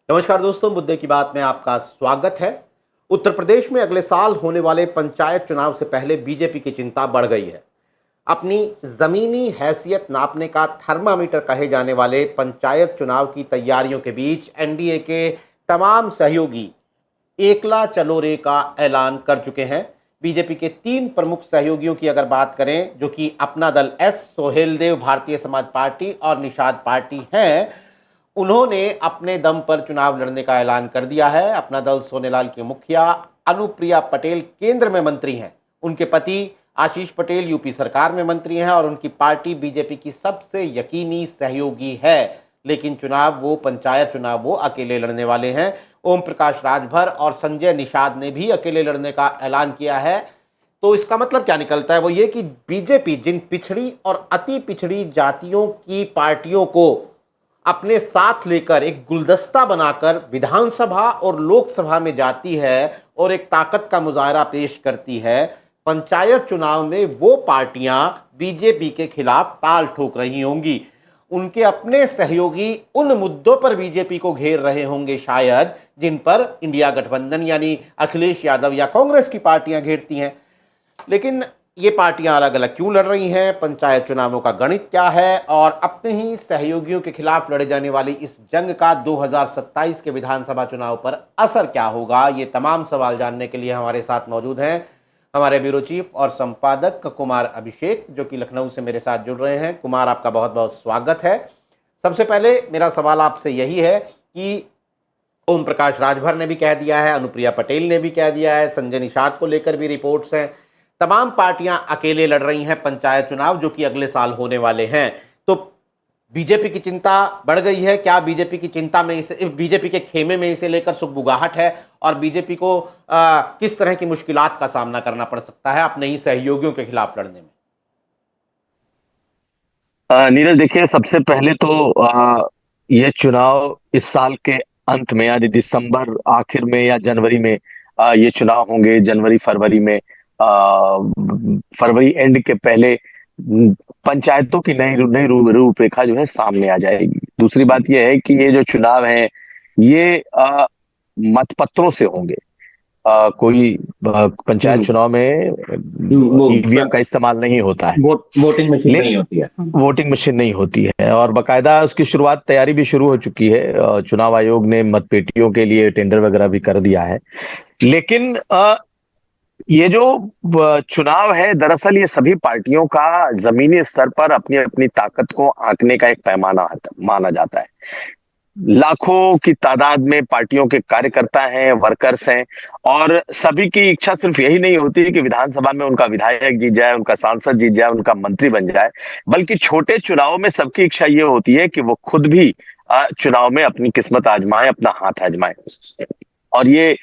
नमस्कार दोस्तों, मुद्दे की बात में आपका स्वागत है। उत्तर प्रदेश में अगले साल होने वाले पंचायत चुनाव से पहले बीजेपी की चिंता बढ़ गई है। अपनी जमीनी हैसियत नापने का थर्मामीटर कहे जाने वाले पंचायत चुनाव की तैयारियों के बीच एनडीए के तमाम सहयोगी एकला चलो रे का ऐलान कर चुके हैं। बीजेपी के 3 प्रमुख सहयोगियों की अगर बात करें, जो कि अपना दल एस सोहेलदेव भारतीय समाज पार्टी और निषाद पार्टी हैं, उन्होंने अपने दम पर चुनाव लड़ने का ऐलान कर दिया है। अपना दल सोनेलाल की मुखिया अनुप्रिया पटेल केंद्र में मंत्री हैं। उनके पति आशीष पटेल यूपी सरकार में मंत्री हैं और उनकी पार्टी बीजेपी की सबसे यकीनी सहयोगी है। लेकिन पंचायत चुनाव वो अकेले लड़ने वाले हैं। ओम प्रकाश राजभर और संजय निषाद ने भी अकेले लड़ने का ऐलान किया है। तो इसका मतलब क्या निकलता है? वो ये कि बीजेपी जिन पिछड़ी और अति पिछड़ी जातियों की पार्टियों को अपने साथ लेकर एक गुलदस्ता बनाकर विधानसभा और लोकसभा में जाती है और एक ताकत का मुजाहरा पेश करती है, पंचायत चुनाव में वो पार्टियां बीजेपी के खिलाफ ताल ठोक रही होंगी। उनके अपने सहयोगी उन मुद्दों पर बीजेपी को घेर रहे होंगे शायद, जिन पर इंडिया गठबंधन यानी अखिलेश यादव या कांग्रेस की पार्टियां घेरती हैं। लेकिन ये पार्टियां अलग अलग क्यों लड़ रही हैं? पंचायत चुनावों का गणित क्या है? और अपने ही सहयोगियों के खिलाफ लड़े जाने वाली इस जंग का 2027 के विधानसभा चुनाव पर असर क्या होगा? ये तमाम सवाल जानने के लिए हमारे साथ मौजूद हैं हमारे ब्यूरो चीफ और संपादक कुमार अभिषेक, जो कि लखनऊ से मेरे साथ जुड़ रहे हैं। कुमार, आपका बहुत बहुत स्वागत है। सबसे पहले मेरा सवाल आपसे यही है कि ओम प्रकाश राजभर ने भी कह दिया है, अनुप्रिया पटेल ने भी कह दिया है, संजय निषाद को लेकर भी रिपोर्ट्स हैं, तमाम पार्टियां अकेले लड़ रही हैं पंचायत चुनाव, जो कि अगले साल होने वाले हैं। तो बीजेपी की चिंता बढ़ गई है क्या? बीजेपी के खेमे में इसे लेकर सुगबुगाहट है और बीजेपी को किस तरह की मुश्किलात का सामना करना पड़ सकता है अपने ही सहयोगियों के खिलाफ लड़ने में? नीरज, देखिए, सबसे पहले तो ये चुनाव इस साल के अंत में यानी दिसंबर आखिर में या जनवरी में ये चुनाव होंगे। जनवरी फरवरी में, फरवरी एंड के पहले पंचायतों की नई नई रूपरेखा जो है सामने आ जाएगी। दूसरी बात यह है कि ये जो चुनाव है ये मतपत्रों से होंगे। कोई पंचायत चुनाव में वो ईवीएम का इस्तेमाल नहीं होता है। वोटिंग मशीन नहीं होती है। वोटिंग मशीन नहीं होती है और बकायदा उसकी शुरुआत, तैयारी भी शुरू हो चुकी है। चुनाव आयोग ने मतपेटियों के लिए टेंडर वगैरह भी कर दिया है। लेकिन ये जो चुनाव है, दरअसल ये सभी पार्टियों का जमीनी स्तर पर अपनी अपनी ताकत को आंकने का एक पैमाना माना जाता है। लाखों की तादाद में पार्टियों के कार्यकर्ता हैं, वर्कर्स हैं, और सभी की इच्छा सिर्फ यही नहीं होती कि विधानसभा में उनका विधायक जीत जाए, उनका सांसद जीत जाए, उनका मंत्री बन जाए, बल्कि छोटे चुनाव में सबकी इच्छा ये होती है कि वो खुद भी चुनाव में अपनी किस्मत आजमाए, अपना हाथ आजमाए। और ये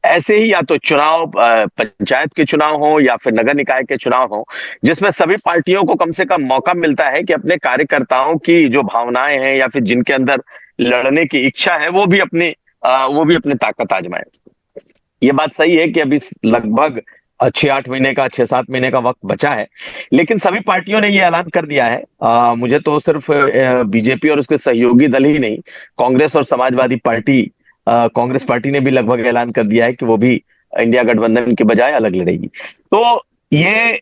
ऐसे ही, या तो चुनाव पंचायत के चुनाव हो या फिर नगर निकाय के चुनाव हो, जिसमें सभी पार्टियों को कम से कम मौका मिलता है कि अपने कार्यकर्ताओं की जो भावनाएं हैं या फिर जिनके अंदर लड़ने की इच्छा है वो भी अपनी ताकत आजमाए। ये बात सही है कि अभी लगभग 6 7 महीने का वक्त बचा है, लेकिन सभी पार्टियों ने ये ऐलान कर दिया है। मुझे तो सिर्फ बीजेपी और उसके सहयोगी दल ही नहीं, कांग्रेस और समाजवादी पार्टी, कांग्रेस पार्टी ने भी लगभग ऐलान कर दिया है कि वो भी इंडिया गठबंधन के बजाय अलग लड़ेगी। तो ये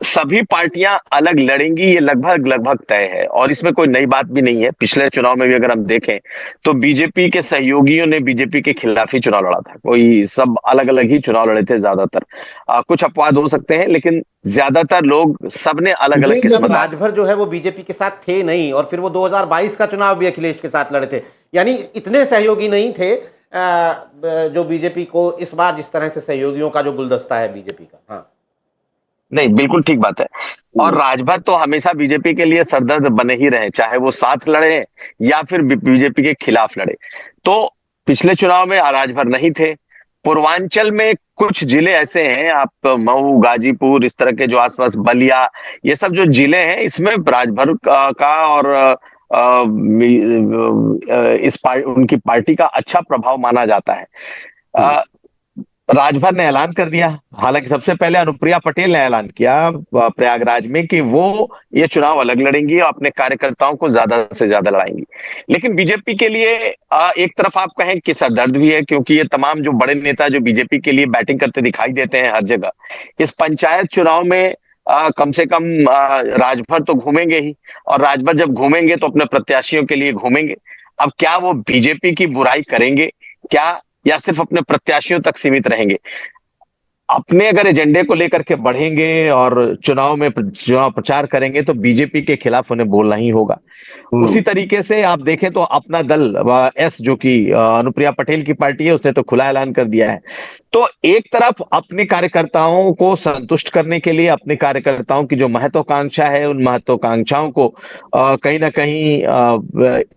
सभी पार्टियां अलग लड़ेंगी, ये लगभग लगभग तय है और इसमें कोई नई बात भी नहीं है। पिछले चुनाव में भी अगर हम देखें तो बीजेपी के सहयोगियों ने बीजेपी के खिलाफ ही चुनाव लड़ा था। कोई सब अलग अलग ही चुनाव लड़े थे ज्यादातर। कुछ अपवाद हो सकते हैं, लेकिन ज्यादातर लोग सबने अलग अलग किस्मत। राजभर जो है वो बीजेपी के साथ थे नहीं, और फिर वो 2022 का चुनाव भी अखिलेश के साथ लड़े थे। यानी इतने सहयोगी नहीं थे जो बीजेपी को इस बार जिस तरह से सहयोगियों का जो गुलदस्ता है बीजेपी का। हाँ, नहीं, बिल्कुल ठीक बात है। और राजभर तो हमेशा बीजेपी के लिए सरदर्द बने ही रहे, चाहे वो साथ लड़े या फिर बीजेपी के खिलाफ लड़े। तो पिछले चुनाव में राजभर नहीं थे। पूर्वांचल में कुछ जिले ऐसे हैं, आप मऊ, गाजीपुर, इस तरह के जो आसपास, बलिया, ये सब जो जिले हैं, इसमें राजभर का और उनकी पार्टी का अच्छा प्रभाव माना जाता है। राजभर ने ऐलान कर दिया। हालांकि सबसे पहले अनुप्रिया पटेल ने ऐलान किया प्रयागराज में कि वो ये चुनाव अलग लड़ेंगी और अपने कार्यकर्ताओं को ज्यादा से ज्यादा लड़ाएंगी। लेकिन बीजेपी के लिए एक तरफ आप कहें कि सरदर्द भी है, क्योंकि ये तमाम जो बड़े नेता जो बीजेपी के लिए बैटिंग करते दिखाई देते हैं हर जगह, इस पंचायत चुनाव में कम से कम राजभर तो घूमेंगे ही। और राजभर जब घूमेंगे तो अपने प्रत्याशियों के लिए घूमेंगे। अब क्या वो बीजेपी की बुराई करेंगे क्या, या सिर्फ अपने प्रत्याशियों तक सीमित रहेंगे? अपने अगर एजेंडे को लेकर के बढ़ेंगे और चुनाव प्रचार करेंगे तो बीजेपी के खिलाफ उन्हें बोलना ही होगा। उसी तरीके से आप देखें तो अपना दल एस, जो कि अनुप्रिया पटेल की पार्टी है, उसने तो खुला ऐलान कर दिया है। तो एक तरफ अपने कार्यकर्ताओं को संतुष्ट करने के लिए, अपने कार्यकर्ताओं की जो महत्वाकांक्षा है उन महत्वाकांक्षाओं को कहीं ना कहीं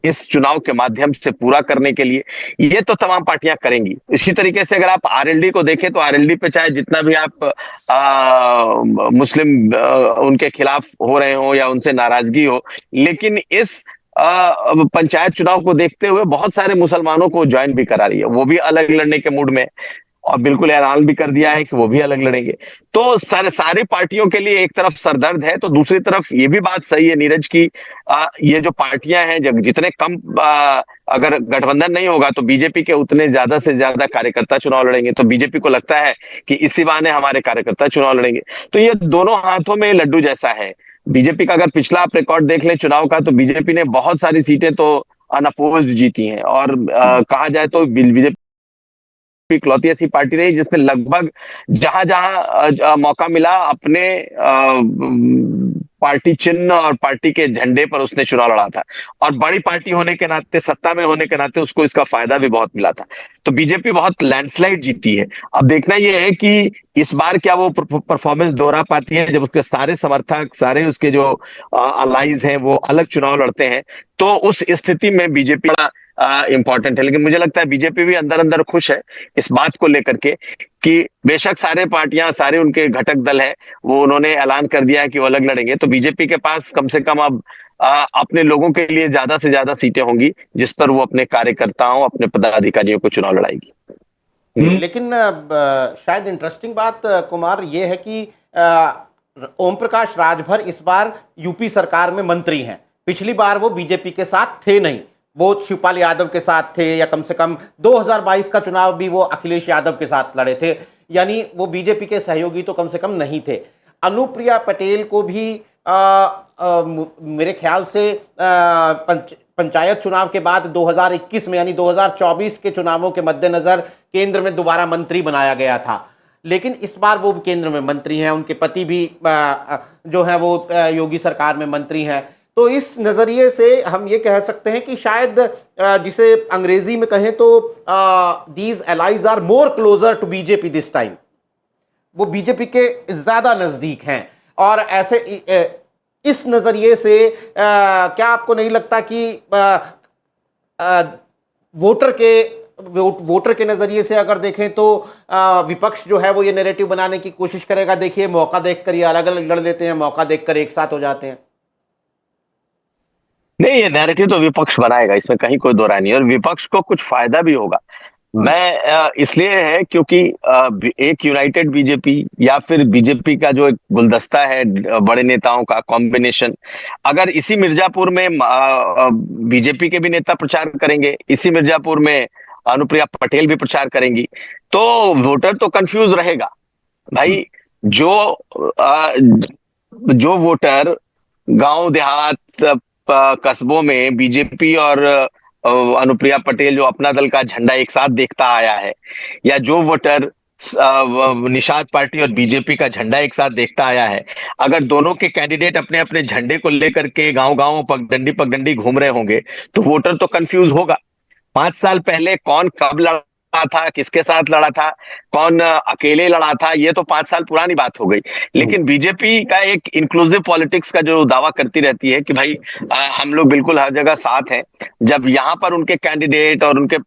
इस चुनाव के माध्यम से पूरा करने के लिए ये तो तमाम पार्टियां करेंगी। इसी तरीके से अगर आप आरएलडी को देखें तो आरएलडी पे चाहे जितना भी आप मुस्लिम उनके खिलाफ हो रहे हो या उनसे नाराजगी हो, लेकिन इस पंचायत चुनाव को देखते हुए बहुत सारे मुसलमानों को ज्वाइन भी करा रही है, वो भी अलग लड़ने के मूड में। और बिल्कुल ऐलान भी कर दिया है कि वो भी अलग लड़ेंगे। तो सारी पार्टियों के लिए एक तरफ सरदर्द है, तो दूसरी तरफ ये भी बात सही है नीरज की ये जो पार्टियां हैं, जब जितने कम अगर गठबंधन नहीं होगा तो बीजेपी के उतने ज्यादा से ज्यादा कार्यकर्ता चुनाव लड़ेंगे। तो बीजेपी को लगता है कि इसी बहाने हमारे कार्यकर्ता चुनाव लड़ेंगे। तो ये दोनों हाथों में लड्डू जैसा है। बीजेपी का अगर पिछला आप रिकॉर्ड देख लें चुनाव का, तो बीजेपी ने बहुत सारी सीटें तो अनअपोज्ड जीती हैं। और कहा जाए तो बीजेपी इकलौती ऐसी पार्टी रही जिसने लगभग जहां जहां मौका मिला अपने पार्टी चिन्ह और पार्टी के झंडे पर उसने चुनाव लड़ा था। और बड़ी पार्टी होने के नाते, सत्ता में होने के नाते उसको इसका फायदा भी बहुत मिला था। तो बीजेपी बहुत लैंडस्लाइड जीती है। अब देखना यह है कि इस बार क्या वो परफॉर्मेंस दोहरा पाती है, जब उसके सारे समर्थक, सारे उसके जो अलाइज हैं वो अलग चुनाव लड़ते हैं। तो उस स्थिति में बीजेपी इंपॉर्टेंट है। लेकिन मुझे लगता है बीजेपी भी अंदर अंदर खुश है इस बात को लेकर के कि बेशक सारे पार्टियां, सारे उनके घटक दल है, वो उन्होंने ऐलान कर दिया है कि वो अलग लड़ेंगे, तो बीजेपी के पास कम से कम अब अपने लोगों के लिए ज्यादा से ज्यादा सीटें होंगी जिस पर वो अपने कार्यकर्ताओं, अपने पदाधिकारियों को चुनाव लड़ाएगी। लेकिन शायद इंटरेस्टिंग बात कुमार ये है कि ओम प्रकाश राजभर इस बार यूपी सरकार में मंत्री हैं। पिछली बार वो बीजेपी के साथ थे नहीं, वो शिवपाल यादव के साथ थे, या कम से कम 2022 का चुनाव भी वो अखिलेश यादव के साथ लड़े थे, यानी वो बीजेपी के सहयोगी तो कम से कम नहीं थे। अनुप्रिया पटेल को भी मेरे ख्याल से पंचायत चुनाव के बाद 2021 में यानी 2024 के चुनावों के मद्देनजर केंद्र में दोबारा मंत्री बनाया गया था। लेकिन इस बार वो केंद्र में मंत्री हैं, उनके पति भी जो है वो योगी सरकार में मंत्री हैं। तो इस नज़रिए से हम ये कह सकते हैं कि शायद जिसे अंग्रेजी में कहें तो these allies are more closer to BJP this time, वो बीजेपी के ज़्यादा नज़दीक हैं। और ऐसे इस नज़रिए से क्या आपको नहीं लगता कि वोटर के नज़रिए से अगर देखें तो विपक्ष जो है वो ये नैरेटिव बनाने की कोशिश करेगा, देखिए मौका देखकर ये अलग अलग लड़ लेते हैं, मौका देखकर एक साथ हो जाते हैं? नहीं, ये नैरेटिव तो विपक्ष बनाएगा, इसमें कहीं कोई दो राय नहीं है, और विपक्ष को कुछ फायदा भी होगा। मैं इसलिए है क्योंकि एक यूनाइटेड बीजेपी या फिर बीजेपी का जो एक गुलदस्ता है बड़े नेताओं का कॉम्बिनेशन, अगर इसी मिर्जापुर में बीजेपी के भी नेता प्रचार करेंगे, इसी मिर्जापुर में अनुप्रिया पटेल भी प्रचार करेंगी, तो वोटर तो कंफ्यूज रहेगा भाई। जो वोटर गांव देहात कस्बों में बीजेपी और अनुप्रिया पटेल जो अपना दल का झंडा एक साथ देखता आया है, या जो वोटर निषाद पार्टी और बीजेपी का झंडा एक साथ देखता आया है, अगर दोनों के कैंडिडेट अपने अपने झंडे को लेकर के गांव गांव पगडंडी पगडंडी घूम रहे होंगे, तो वोटर तो कंफ्यूज होगा। 5 साल पहले कौन कब लड़ा था, किसके साथ लड़ा था, कौन अकेले लड़ा था, ये तो 5 साल पुरानी बात हो गई। लेकिन बीजेपी का एक इंक्लूसिव पॉलिटिक्स का जो दावा करती रहती है कि भाई हम लोग बिल्कुल हर जगह साथ हैं, जब यहाँ पर उनके कैंडिडेट और उनके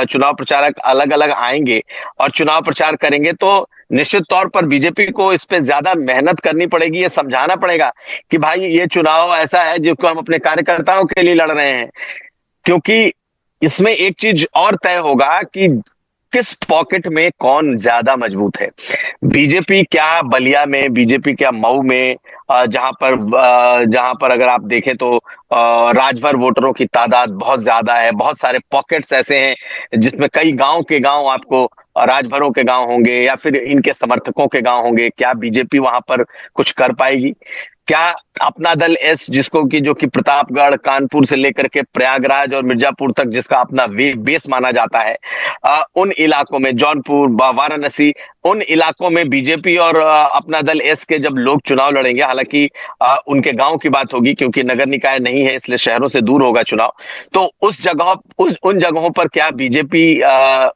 चुनाव प्रचारक अलग अलग आएंगे और चुनाव प्रचार करेंगे, तो निश्चित तौर पर बीजेपी को इस पे ज्यादा मेहनत करनी पड़ेगी, ये समझाना पड़ेगा कि भाई ये चुनाव ऐसा है जिसको हम अपने कार्यकर्ताओं के लिए लड़ रहे हैं। क्योंकि इसमें एक चीज और तय होगा कि किस पॉकेट में कौन ज्यादा मजबूत है। बीजेपी क्या बलिया में, बीजेपी क्या मऊ में, जहां पर अगर आप देखें तो राजभर वोटरों की तादाद बहुत ज्यादा है, बहुत सारे पॉकेट्स ऐसे हैं जिसमें कई गांव के गांव आपको राजभरों के गांव होंगे या फिर इनके समर्थकों के गांव होंगे। क्या बीजेपी वहां पर कुछ कर पाएगी? क्या अपना दल एस, जिसको कि जो कि प्रतापगढ़, कानपुर से लेकर के प्रयागराज और मिर्जापुर तक जिसका अपना बेस माना जाता है, उन इलाकों में जौनपुर, वाराणसी, उन इलाकों में बीजेपी और अपना दल एस के जब लोग चुनाव लड़ेंगे, हालांकि उनके गांव की बात होगी क्योंकि नगर निकाय नहीं है इसलिए शहरों से दूर होगा चुनाव, तो उन जगहों पर क्या बीजेपी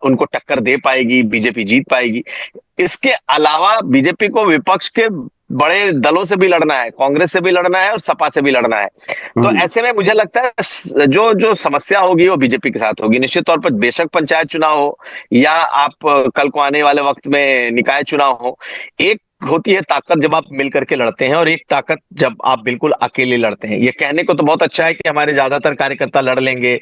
उनको टक्कर दे पाएगी, बीजेपी जीत पाएगी? इसके अलावा बीजेपी को विपक्ष के बड़े दलों से भी लड़ना है, कांग्रेस से भी लड़ना है और सपा से भी लड़ना है। तो ऐसे में मुझे लगता है जो जो समस्या होगी वो बीजेपी के साथ होगी निश्चित तौर पर। बेशक पंचायत चुनाव हो या आप कल को आने वाले वक्त में निकाय चुनाव हो, एक होती है ताकत जब आप मिलकर के लड़ते हैं और एक ताकत जब आप बिल्कुल अकेले लड़ते हैं। ये कहने को तो बहुत अच्छा है कि हमारे ज्यादातर कार्यकर्ता लड़ लेंगे,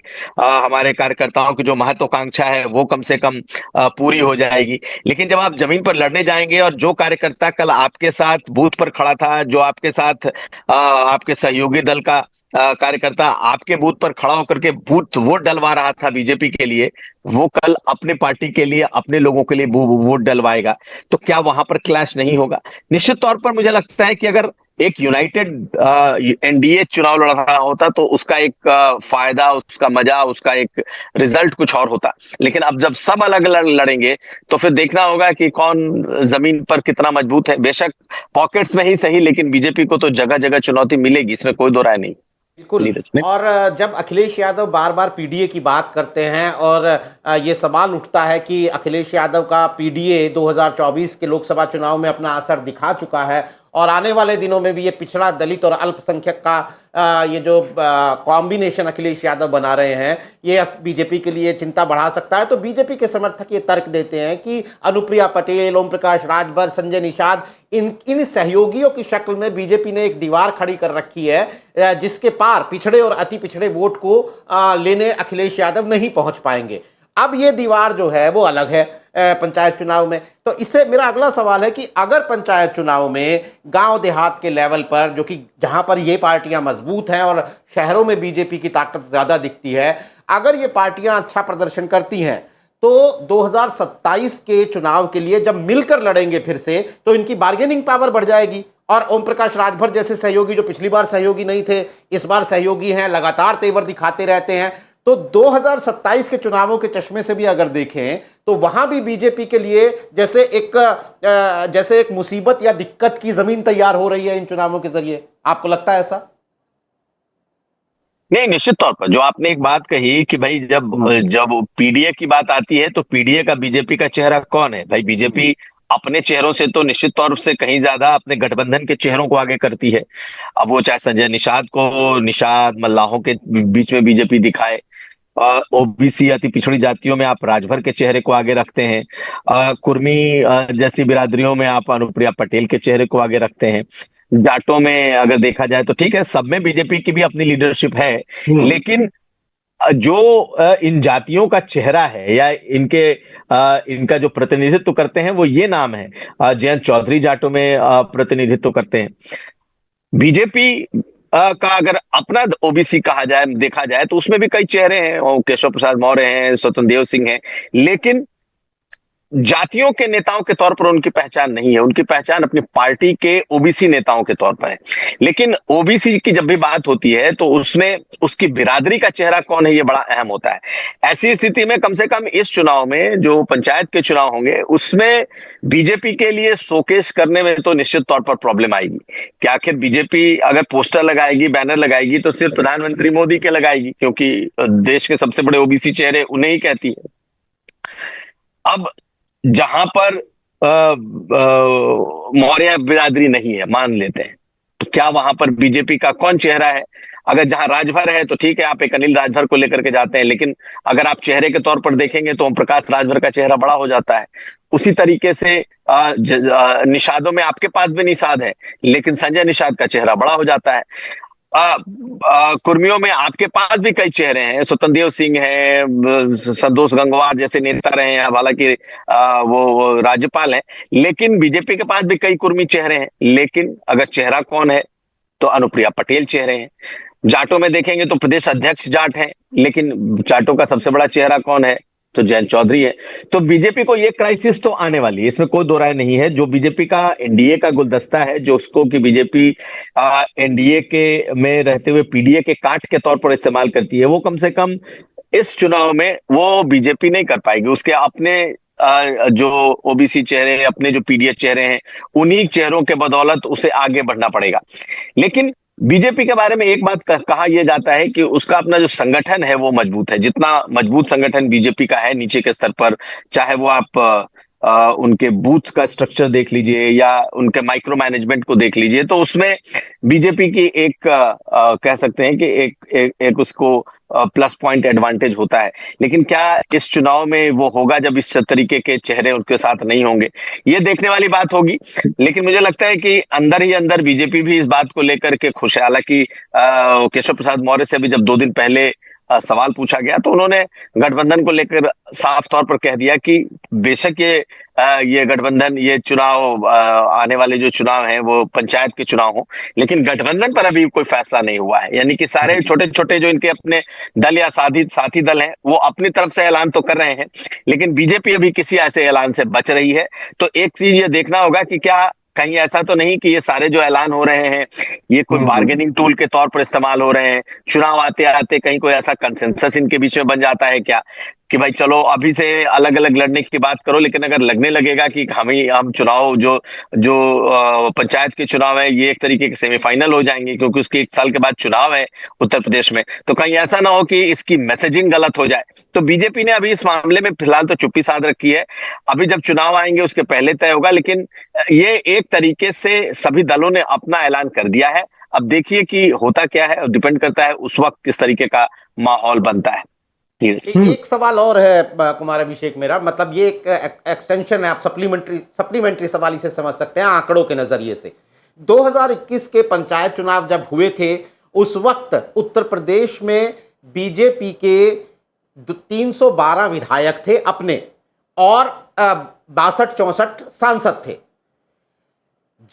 हमारे कार्यकर्ताओं की जो महत्वाकांक्षा है वो कम से कम पूरी हो जाएगी, लेकिन जब आप जमीन पर लड़ने जाएंगे और जो कार्यकर्ता कल आपके साथ बूथ पर खड़ा था, जो आपके साथ आपके सहयोगी दल का कार्यकर्ता आपके बूथ पर खड़ा होकर के बूथ वोट डलवा रहा था बीजेपी के लिए, वो कल अपने पार्टी के लिए, अपने लोगों के लिए वोट डलवाएगा, तो क्या वहां पर क्लैश नहीं होगा? निश्चित तौर पर मुझे लगता है कि अगर एक यूनाइटेड एनडीए चुनाव लड़ रहा होता तो उसका एक फायदा, उसका मजा, उसका एक रिजल्ट कुछ और होता। लेकिन अब जब सब अलग अलग लड़ेंगे तो फिर देखना होगा कि कौन जमीन पर कितना मजबूत है। बेशक पॉकेट्स में ही सही, लेकिन बीजेपी को तो जगह जगह चुनौती मिलेगी, इसमें कोई दो राय नहीं। बिल्कुल। और जब अखिलेश यादव बार बार पीडीए की बात करते हैं और ये सवाल उठता है कि अखिलेश यादव का पीडीए 2024 के लोकसभा चुनाव में अपना असर दिखा चुका है और आने वाले दिनों में भी ये पिछड़ा, दलित और अल्पसंख्यक का ये जो कॉम्बिनेशन अखिलेश यादव बना रहे हैं ये बीजेपी के लिए चिंता बढ़ा सकता है। तो बीजेपी के समर्थक ये तर्क देते हैं कि अनुप्रिया पटेल, ओम प्रकाश राजभर, संजय निषाद, इन सहयोगियों की शक्ल में बीजेपी ने एक दीवार खड़ी कर रखी है जिसके पार पिछड़े और अति पिछड़े वोट को लेने अखिलेश यादव नहीं पहुंच पाएंगे। अब ये दीवार जो है वो अलग है पंचायत चुनाव में। तो इससे मेरा अगला सवाल है कि अगर पंचायत चुनाव में गांव देहात के लेवल पर, जो कि जहां पर ये पार्टियां मजबूत हैं और शहरों में बीजेपी की ताकत ज्यादा दिखती है, अगर ये पार्टियां अच्छा प्रदर्शन करती हैं तो 2027 के चुनाव के लिए जब मिलकर लड़ेंगे फिर से तो इनकी बार्गेनिंग पावर बढ़ जाएगी और ओम प्रकाश राजभर जैसे सहयोगी, जो पिछली बार सहयोगी नहीं थे, इस बार सहयोगी हैं, लगातार तेवर दिखाते रहते हैं। तो 2027 के चुनावों के चश्मे से भी अगर देखें तो वहां भी बीजेपी के लिए जैसे एक मुसीबत या दिक्कत की जमीन तैयार हो रही है इन चुनावों के जरिए। आपको लगता है ऐसा? नहीं, निश्चित तौर पर जो आपने एक बात कही कि भाई जब पीडीए की बात आती है तो पीडीए का बीजेपी का चेहरा कौन है? भाई बीजेपी अपने चेहरों से तो निश्चित तौर से कहीं ज्यादा अपने गठबंधन के चेहरों को आगे करती है। अब वो चाहे संजय निषाद को, निषाद मल्लाहों के बीच में बीजेपी दिखाए, ओबीसी अति पिछड़ी जातियों में आप राजभर के चेहरे को आगे रखते हैं, कुर्मी जैसी बिरादरियों में आप अनुप्रिया पटेल के चेहरे को आगे रखते हैं, जाटों में अगर देखा जाए तो ठीक है, सब में बीजेपी की भी अपनी लीडरशिप है, लेकिन जो इन जातियों का चेहरा है या इनका जो प्रतिनिधित्व करते हैं वो ये नाम है। जयंत चौधरी जाटों में प्रतिनिधित्व करते हैं। बीजेपी का अगर अपना ओबीसी कहा जाए, देखा जाए तो उसमें भी कई चेहरे हैं, और केशव प्रसाद मौर्य हैं, स्वतंत्र देव सिंह हैं, लेकिन जातियों के नेताओं के तौर पर उनकी पहचान नहीं है। उनकी पहचान अपनी पार्टी के ओबीसी नेताओं के तौर पर है। लेकिन ओबीसी की जब भी बात होती है तो उसमें उसकी बिरादरी का चेहरा कौन है ये बड़ा अहम होता है। ऐसी स्थिति में कम से कम इस चुनाव में जो पंचायत के चुनाव होंगे उसमें बीजेपी के लिए शोकेस करने में तो निश्चित तौर पर प्रॉब्लम आएगी कि आखिर बीजेपी अगर पोस्टर लगाएगी, बैनर लगाएगी तो सिर्फ प्रधानमंत्री मोदी के लगाएगी, क्योंकि देश के सबसे बड़े ओबीसी चेहरे उन्हें ही कहती है। अब जहां पर मौर्य बिरादरी नहीं है, मान लेते हैं, तो क्या वहां पर बीजेपी का कौन चेहरा है? अगर जहां राजभर है तो ठीक है, आप एक अनिल राजभर को लेकर के जाते हैं, लेकिन अगर आप चेहरे के तौर पर देखेंगे तो ओम प्रकाश राजभर का चेहरा बड़ा हो जाता है। उसी तरीके से निषादों में आपके पास भी निषाद है, लेकिन संजय निषाद का चेहरा बड़ा हो जाता है। कुर्मियों में आपके पास भी कई चेहरे हैं, स्वतंत्र सिंह है, संतोष गंगवार जैसे नेता रहे हैं, अब हालांकि वो राज्यपाल हैं, लेकिन बीजेपी के पास भी कई कुर्मी चेहरे हैं। लेकिन अगर चेहरा कौन है, तो अनुप्रिया पटेल चेहरे हैं। जाटों में देखेंगे तो प्रदेश अध्यक्ष जाट हैं, लेकिन जाटों का सबसे बड़ा चेहरा कौन है, तो जयंत चौधरी है। तो बीजेपी को ये क्राइसिस तो आने वाली है, इसमें कोई दो राय नहीं है। जो बीजेपी का एनडीए का गुलदस्ता है, जो उसको कि बीजेपी एनडीए के में रहते हुए पीडीए के काट के तौर पर इस्तेमाल करती है, वो कम से कम इस चुनाव में वो बीजेपी नहीं कर पाएगी। उसके अपने जो ओबीसी चेहरे हैं, अपने जो पीडीए चेहरे हैं, उन्हीं चेहरों के बदौलत उसे आगे बढ़ना पड़ेगा। लेकिन बीजेपी के बारे में एक बात कहा यह जाता है कि उसका अपना जो संगठन है वो मजबूत है। जितना मजबूत संगठन बीजेपी का है नीचे के स्तर पर, चाहे वो आप उनके बूथ का स्ट्रक्चर देख लीजिए या उनके माइक्रो मैनेजमेंट को देख लीजिए, तो उसमें बीजेपी की एक कह सकते हैं कि एक उसको प्लस पॉइंट एडवांटेज होता है। लेकिन क्या इस चुनाव में वो होगा जब इस तरीके के चेहरे उनके साथ नहीं होंगे, ये देखने वाली बात होगी। लेकिन मुझे लगता है कि अंदर ही अंदर बीजेपी भी इस बात को लेकर के खुश है। हालांकि केशव प्रसाद मौर्य से भी जब 2 दिन पहले सवाल पूछा गया, तो उन्होंने गठबंधन को लेकर साफ तौर पर कह दिया कि बेशक ये गठबंधन, ये चुनाव आने वाले जो चुनाव हैं वो पंचायत के चुनाव हो, लेकिन गठबंधन पर अभी कोई फैसला नहीं हुआ है। यानी कि सारे छोटे छोटे जो इनके अपने दल या साथी दल हैं, वो अपनी तरफ से ऐलान तो कर रहे हैं, लेकिन बीजेपी अभी किसी ऐसे ऐलान से बच रही है। तो एक चीज ये देखना होगा कि क्या कहीं ऐसा तो नहीं कि ये सारे जो ऐलान हो रहे हैं ये कोई बार्गेनिंग टूल के तौर पर इस्तेमाल हो रहे हैं। चुनाव आते आते कहीं कोई ऐसा कंसेंसस इनके बीच में बन जाता है क्या, कि भाई चलो अभी से अलग अलग लड़ने की बात करो, लेकिन अगर लगने लगेगा कि हम चुनाव जो जो पंचायत के चुनाव है ये एक तरीके के सेमीफाइनल हो जाएंगे, क्योंकि उसके 1 साल के बाद चुनाव है उत्तर प्रदेश में, तो कहीं ऐसा ना हो कि इसकी मैसेजिंग गलत हो जाए। तो बीजेपी ने अभी इस मामले में फिलहाल तो चुप्पी साध रखी है। अभी जब चुनाव आएंगे उसके पहले तय होगा, लेकिन ये एक तरीके से सभी दलों ने अपना ऐलान कर दिया है। अब देखिए कि होता क्या है, और डिपेंड करता है उस वक्त किस तरीके का माहौल बनता है। एक सवाल और है कुमार अभिषेक मेरा, मतलब ये एक एक्सटेंशन है, आप सप्लीमेंट्री सवाल इसे समझ सकते हैं आंकड़ों के नजरिए से। 2021 के पंचायत चुनाव जब हुए थे, उस वक्त उत्तर प्रदेश में बीजेपी के 312 विधायक थे अपने, और 62-64 सांसद थे।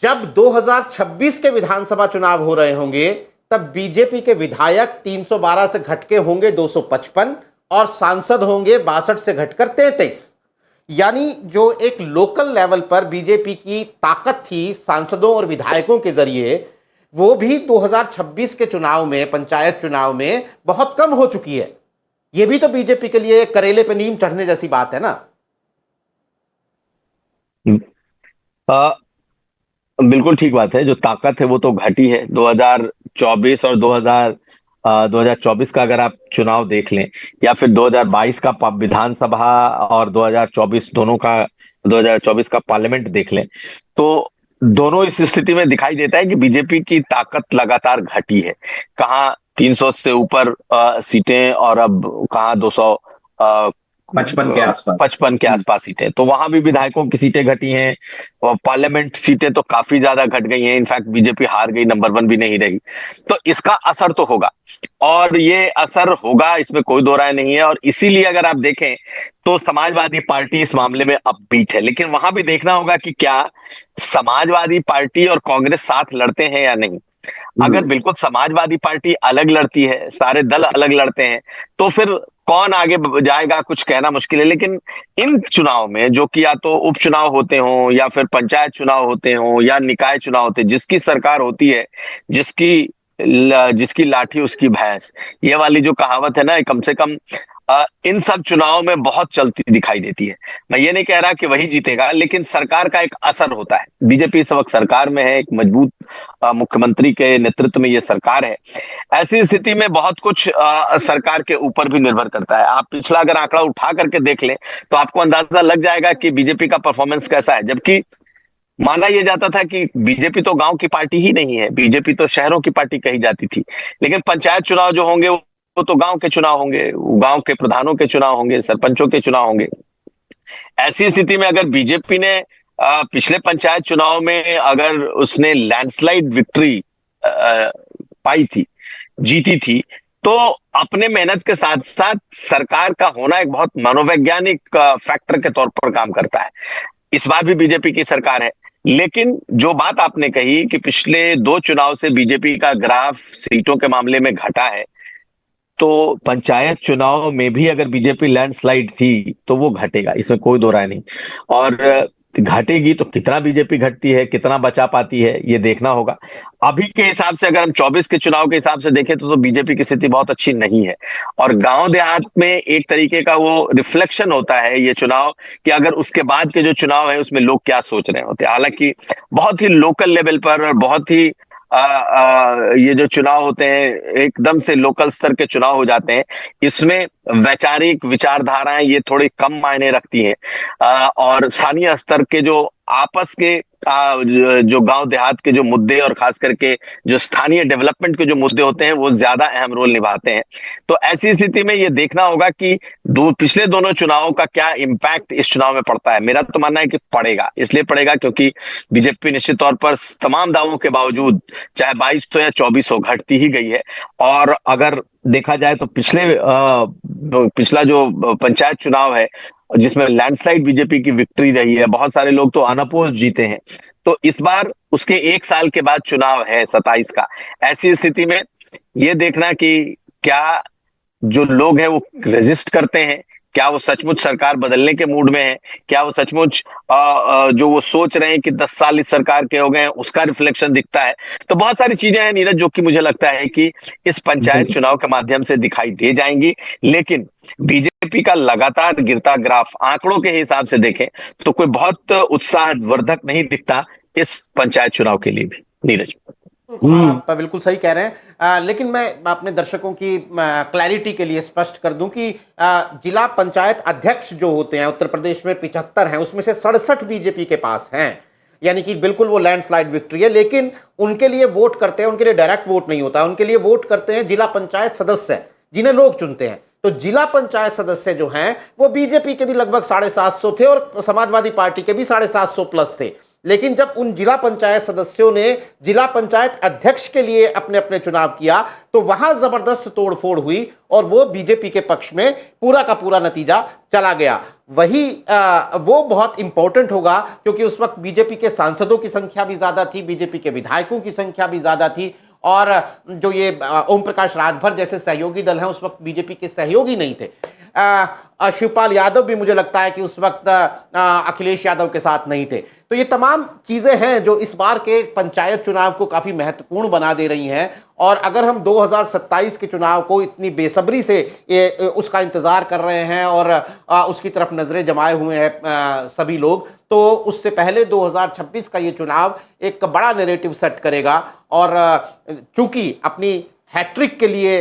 जब 2026 के विधानसभा चुनाव हो रहे होंगे, तब बीजेपी के विधायक 312 से घटके होंगे 255 और सांसद होंगे 62 से घटकर 33। यानी जो एक लोकल लेवल पर बीजेपी की ताकत थी सांसदों और विधायकों के जरिए, वो भी 2026 के चुनाव में, पंचायत चुनाव में बहुत कम हो चुकी है। ये भी तो बीजेपी के लिए करेले पे नीम चढ़ने जैसी बात है ना। बिल्कुल ठीक बात है। जो ताकत है वो तो घटी है। 2024 और 2024 का अगर आप चुनाव देख लें, या फिर 2022 का विधानसभा और 2024 दोनों का, 2024 का पार्लियामेंट देख लें, तो दोनों इस स्थिति में दिखाई देता है कि बीजेपी की ताकत लगातार घटी है। कहाँ 300 से ऊपर सीटें, और अब कहाँ 200 55 के आसपास सीटें। तो वहां भी विधायकों की सीटें घटी हैं, और पार्लियामेंट सीटें तो काफी ज्यादा घट गई हैं। इनफैक्ट बीजेपी हार गई, नंबर 1 भी नहीं रही। तो इसका असर तो होगा, और ये असर होगा, इसमें कोई दो राय नहीं है। और इसीलिए अगर आप देखें तो समाजवादी पार्टी इस मामले में अपबीट है। लेकिन वहां भी देखना होगा कि क्या समाजवादी पार्टी और कांग्रेस साथ लड़ते हैं या नहीं। अगर बिल्कुल समाजवादी पार्टी अलग लड़ती है, सारे दल अलग लड़ते हैं, तो फिर कौन आगे जाएगा कुछ कहना मुश्किल है। लेकिन इन चुनाव में, जो कि या तो उपचुनाव होते हों या फिर पंचायत चुनाव होते हों या निकाय चुनाव होते, जिसकी सरकार होती है, जिसकी लाठी उसकी भैंस, ये वाली जो कहावत है ना, कम से कम इन सब चुनावों में बहुत चलती दिखाई देती है। मैं ये नहीं कह रहा कि वही जीतेगा, लेकिन सरकार का एक असर होता है। बीजेपी इस वक्त सरकार में है, एक मजबूत मुख्यमंत्री के नेतृत्व में ये सरकार है। ऐसी स्थिति में बहुत कुछ सरकार के ऊपर भी निर्भर करता है। आप पिछला अगर आंकड़ा उठा करके देख लें, तो आपको अंदाजा लग जाएगा कि बीजेपी का परफॉर्मेंस कैसा है। जबकि माना यह जाता था कि बीजेपी तो गांव की पार्टी ही नहीं है, बीजेपी तो शहरों की पार्टी कही जाती थी। लेकिन पंचायत चुनाव जो होंगे वो तो गांव के चुनाव होंगे, गांव के प्रधानों के चुनाव होंगे, सरपंचों के चुनाव होंगे। ऐसी स्थिति में अगर बीजेपी ने पिछले पंचायत चुनाव में अगर उसने लैंडस्लाइड विक्ट्री पाई थी, जीती थी, तो अपने मेहनत के साथ साथ सरकार का होना एक बहुत मनोवैज्ञानिक फैक्टर के तौर पर काम करता है। इस बार भी बीजेपी की सरकार है, लेकिन जो बात आपने कही कि पिछले 2 चुनाव से बीजेपी का ग्राफ सीटों के मामले में घटा है, तो पंचायत चुनाव में भी अगर बीजेपी लैंडस्लाइड थी तो वो घटेगा, इसमें कोई दो राय नहीं। और घटेगी तो कितना बीजेपी घटती है, कितना बचा पाती है, ये देखना होगा। अभी के हिसाब से अगर हम 24 के चुनाव के हिसाब से देखें तो बीजेपी की स्थिति बहुत अच्छी नहीं है। और गांव देहात में एक तरीके का वो रिफ्लेक्शन होता है ये चुनाव, कि अगर उसके बाद के जो चुनाव है उसमें लोग क्या सोच रहे होते हैं। हालांकि बहुत ही लोकल लेवल पर और बहुत ही ये जो चुनाव होते हैं एकदम से लोकल स्तर के चुनाव हो जाते हैं, इसमें वैचारिक विचारधाराएं ये थोड़ी कम मायने रखती हैं। और स्थानीय स्तर के जो आपस के जो गांव देहात के जो मुद्दे और खास करके जो स्थानीय डेवलपमेंट के जो मुद्दे होते हैं वो ज्यादा अहम रोल निभाते हैं। तो ऐसी स्थिति में ये देखना होगा कि पिछले दोनों चुनावों का क्या इम्पैक्ट इस चुनाव में पड़ता है। मेरा तो मानना है कि पड़ेगा, इसलिए पड़ेगा क्योंकि बीजेपी निश्चित तौर पर तमाम दावों के बावजूद चाहे 22 हो या 24 हो घटती ही गई है। और अगर देखा जाए तो पिछला जो पंचायत चुनाव है जिसमें लैंडस्लाइड बीजेपी की विक्ट्री रही है, बहुत सारे लोग तो अनअपोज जीते हैं, तो इस बार उसके 1 साल के बाद चुनाव है 27 का। ऐसी स्थिति में ये देखना कि क्या जो लोग हैं वो रेजिस्ट करते हैं, क्या वो सचमुच सरकार बदलने के मूड में है, क्या वो सचमुच जो वो सोच रहे हैं कि 10 साल इस सरकार के हो गए हैं उसका रिफ्लेक्शन दिखता है। तो बहुत सारी चीजें हैं नीरज जो कि मुझे लगता है कि इस पंचायत चुनाव के माध्यम से दिखाई दे जाएंगी। लेकिन बीजेपी का लगातार गिरता ग्राफ आंकड़ों के हिसाब से देखें तो कोई बहुत उत्साहवर्धक नहीं दिखता इस पंचायत चुनाव के लिए भी, नीरज। कुमार, आप बिल्कुल सही कह रहे हैं। लेकिन मैं अपने दर्शकों की क्लैरिटी के लिए स्पष्ट कर दूं कि जिला पंचायत अध्यक्ष जो होते हैं उत्तर प्रदेश में 75 हैं, उसमें से 67 बीजेपी के पास हैं। यानी कि बिल्कुल वो लैंडस्लाइड विक्ट्री है। लेकिन उनके लिए वोट करते हैं, उनके लिए डायरेक्ट वोट नहीं होता, उनके लिए वोट करते हैं जिला पंचायत सदस्य जिन्हें लोग चुनते हैं। तो जिला पंचायत सदस्य जो हैं वो बीजेपी के भी लगभग 750 थे और समाजवादी पार्टी के भी 750 प्लस थे। लेकिन जब उन जिला पंचायत सदस्यों ने जिला पंचायत अध्यक्ष के लिए अपने अपने चुनाव किया तो वहां जबरदस्त तोड़फोड़ हुई और वो बीजेपी के पक्ष में पूरा का पूरा नतीजा चला गया। वही वो बहुत इंपॉर्टेंट होगा क्योंकि उस वक्त बीजेपी के सांसदों की संख्या भी ज्यादा थी, बीजेपी के विधायकों की संख्या भी ज्यादा थी। और जो ये ओम प्रकाश राजभर जैसे सहयोगी दल हैं उस वक्त बीजेपी के सहयोगी नहीं थे। शिवपाल यादव भी मुझे लगता है कि उस वक्त अखिलेश यादव के साथ नहीं थे। तो ये तमाम चीजें हैं जो इस बार के पंचायत चुनाव को काफी महत्वपूर्ण बना दे रही हैं। और अगर हम 2027 के चुनाव को इतनी बेसब्री से उसका इंतजार कर रहे हैं और उसकी तरफ नजरें जमाए हुए हैं सभी लोग, तो उससे पहले 2026 का ये चुनाव एक बड़ा नैरेटिव सेट करेगा। और चूंकि अपनी हैट्रिक के लिए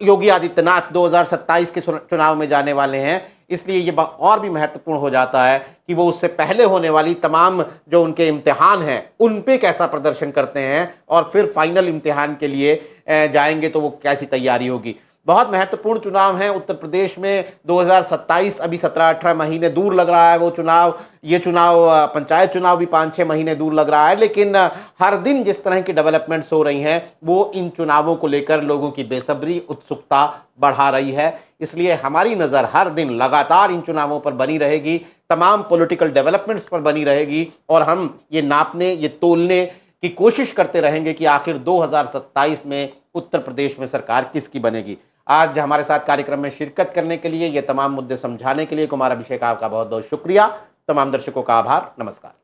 योगी आदित्यनाथ 2027 के चुनाव में जाने वाले हैं, इसलिए ये और भी महत्वपूर्ण हो जाता है कि वो उससे पहले होने वाली तमाम जो उनके इम्तिहान हैं उन पे कैसा प्रदर्शन करते हैं और फिर फाइनल इम्तिहान के लिए जाएंगे तो वो कैसी तैयारी होगी। बहुत महत्वपूर्ण चुनाव हैं उत्तर प्रदेश में 2027। अभी 17-18 महीने दूर लग रहा है वो चुनाव। ये चुनाव पंचायत चुनाव भी 5-6 महीने दूर लग रहा है। लेकिन हर दिन जिस तरह की डेवलपमेंट्स हो रही हैं वो इन चुनावों को लेकर लोगों की बेसब्री, उत्सुकता बढ़ा रही है। इसलिए हमारी नज़र हर दिन लगातार इन चुनावों पर बनी रहेगी, तमाम पॉलिटिकल डेवलपमेंट्स पर बनी रहेगी और हम ये नापने, ये तोलने की कोशिश करते रहेंगे कि आखिर 2027 में उत्तर प्रदेश में सरकार किसकी बनेगी। आज हमारे साथ कार्यक्रम में शिरकत करने के लिए, ये तमाम मुद्दे समझाने के लिए कुमार अभिषेक आपका बहुत बहुत शुक्रिया। तमाम दर्शकों का आभार। नमस्कार।